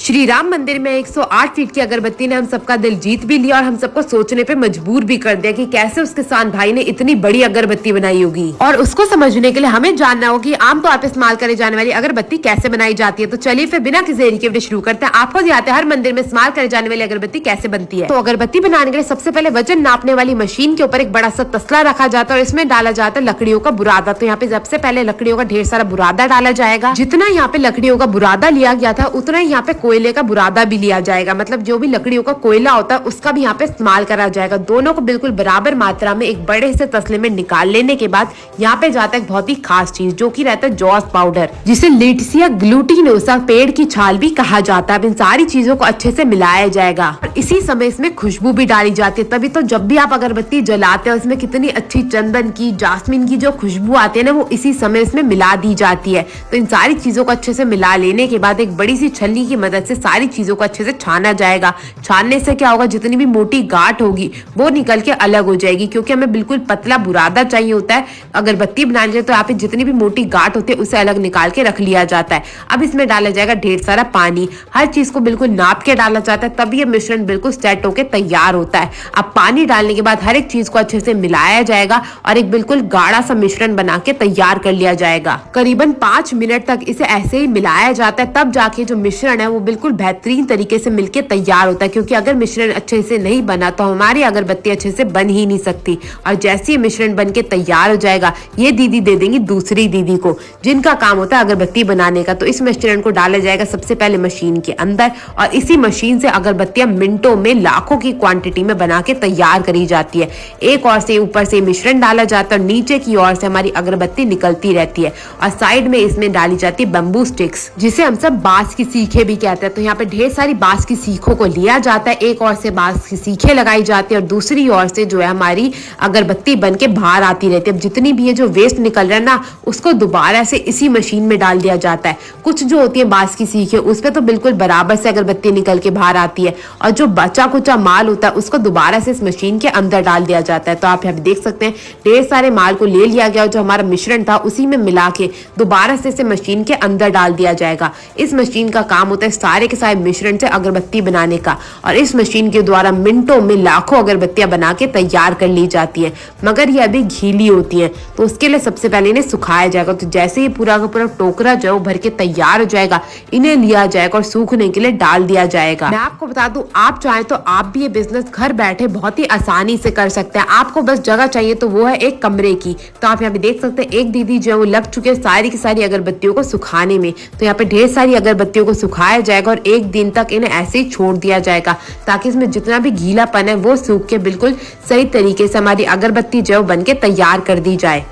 श्री राम मंदिर में 108 फीट की अगरबत्ती ने हम सबका दिल जीत भी लिया और हम सबको सोचने पे मजबूर भी कर दिया कि कैसे उस किसान भाई ने इतनी बड़ी अगरबत्ती बनाई होगी। और उसको समझने के लिए हमें जानना होगा कि आमतौर पर इस्तेमाल करे जाने वाली अगरबत्ती कैसे बनाई जाती है। तो चलिए फिर बिना किसी देरी के वीडियो शुरू करते हैं। आपको याद है हर मंदिर में इस्तेमाल करे जाने वाली अगरबत्ती कैसे बनती है। तो अगरबत्ती बनाने के लिए सबसे पहले वजन नापने वाली मशीन के ऊपर एक बड़ा सा तसला रखा जाता है और इसमें डाला जाता है लकड़ियों का बुरादा। तो यहाँ पे सबसे पहले लकड़ियों का ढेर सारा बुरादा डाला जाएगा। जितना यहाँ पे लकड़ियों का बुरादा लिया गया था उतना ही यहाँ पे कोयले का बुरादा भी लिया जाएगा। मतलब जो भी लकड़ियों का कोयला होता है उसका भी यहाँ पे इस्तेमाल करा जाएगा। दोनों को बिल्कुल बराबर मात्रा में एक बड़े से तसले में निकाल लेने के बाद यहाँ पे जाता है एक बहुत ही खास चीज जो कि रहता है जॉस पाउडर, जिसे लिट्सिया ग्लूटिनोसा पेड़ की छाल भी कहा जाता है। इन सारी चीजों को अच्छे से मिलाया जाएगा और इसी समय इसमें खुशबू भी डाली जाती है। तभी तो जब भी आप अगरबत्ती जलाते हो इसमें कितनी अच्छी चंदन की, जास्मिन की जो खुशबू आती है ना, वो इसी समय इसमें मिला दी जाती है। तो इन सारी चीजों को अच्छे से मिला लेने के बाद एक बड़ी सी छलनी की मदद से सारी चीजों को अच्छे से छाना जाएगा। छानने से क्या होगा, जितनी भी मोटी गांठ होगी वो निकल के अलग हो जाएगी, क्योंकि हमें बिल्कुल पतला बुरादा चाहिए होता है अगरबत्ती बनाने के। तो यहाँ पे जितनी भी मोटी गांठ होती है उसे अलग निकाल के रख लिया जाता है। अब इसमें डाला जाएगा ढेर सारा पानी। हर चीज को बिल्कुल नाप के डाला जाता है, तब ये मिश्रण बिल्कुल सेट होके तैयार होता है। अब पानी डालने के बाद हर एक चीज को अच्छे से मिलाया जाएगा और एक बिल्कुल गाढ़ा सा मिश्रण बना के तैयार कर लिया जाएगा। करीबन 5 मिनट तक इसे ऐसे ही मिलाया जाता है, तब जाके जो मिश्रण है वो बिल्कुल बेहतरीन तरीके से मिलके तैयार होता है। क्योंकि अगर मिश्रण अच्छे से नहीं बना तो हमारी अगरबत्ती अच्छे से बन ही नहीं सकती। और जैसे ही मिश्रण बन के तैयार हो जाएगा ये दीदी दे देंगी दूसरी दीदी को, जिनका काम होता है अगरबत्ती बनाने का। तो इस मिश्रण को डाला जाएगा सबसे पहले मशीन के अंदर और इसी मशीन से अगरबत्तियां मिनटों में लाखों की क्वांटिटी में बना के तैयार करी जाती है। एक और से ऊपर से मिश्रण डाला जाता है और नीचे की ओर से हमारी अगरबत्ती निकलती रहती है। और साइड में इसमें डाली जाती है बम्बू स्टिक्स, जिसे हम सब बांस की सीखें भी कहते हैं। तो यहाँ पे ढेर सारी बांस की सीखों को लिया जाता है। एक ओर से बांस की सीखें लगाई जाती है और दूसरी ओर से जो है हमारी अगरबत्ती बन के बाहर आती रहती है। अब जितनी भी ये जो वेस्ट निकल रहा है ना, उसको दोबारा से इसी मशीन में डाल दिया जाता है। कुछ जो होती है बांस की सीखें उस पे तो बिल्कुल बराबर से अगरबत्ती निकल के बाहर आती है और जो बचा कुचा माल होता है उसको दोबारा से इस मशीन के अंदर डाल दिया जाता है। तो आप यहाँ पे देख सकते हैं ढेर सारे माल को ले लिया गया और जो हमारा मिश्रण था उसी में मिला के दोबारा से इसे मशीन के अंदर डाल दिया जाएगा। इस मशीन का काम होता है सारे के सारे मिश्रण से अगरबत्ती बनाने का और इस मशीन के द्वारा मिनटों में लाखों अगरबत्तियां बना के तैयार कर ली जाती है। मगर ये अभी गीली होती है तो उसके लिए सबसे पहले इन्हें सुखाया जाएगा। तो जैसे ही पूरा का पूरा टोकरा जो भर के तैयार हो जाएगा, इन्हें लिया जाएगा और सूखने के लिए डाल दिया जाएगा। मैं आपको बता दूं, आप चाहे तो आप भी ये बिजनेस घर बैठे बहुत ही आसानी से कर सकते हैं। आपको बस जगह चाहिए, तो वो है एक कमरे की। तो आप यहाँ पे देख सकते हैं एक दीदी जो है वो लग चुके हैं सारी की सारी अगरबत्तियों को सुखाने में। तो यहाँ पे ढेर सारी अगरबत्तियों को सुखाया जाएगा और एक दिन तक इन्हें ऐसे ही छोड़ दिया जाएगा ताकि इसमें जितना भी गीलापन है वो सूख के बिल्कुल सही तरीके से हमारी अगरबत्ती जो बन के तैयार कर दी जाए।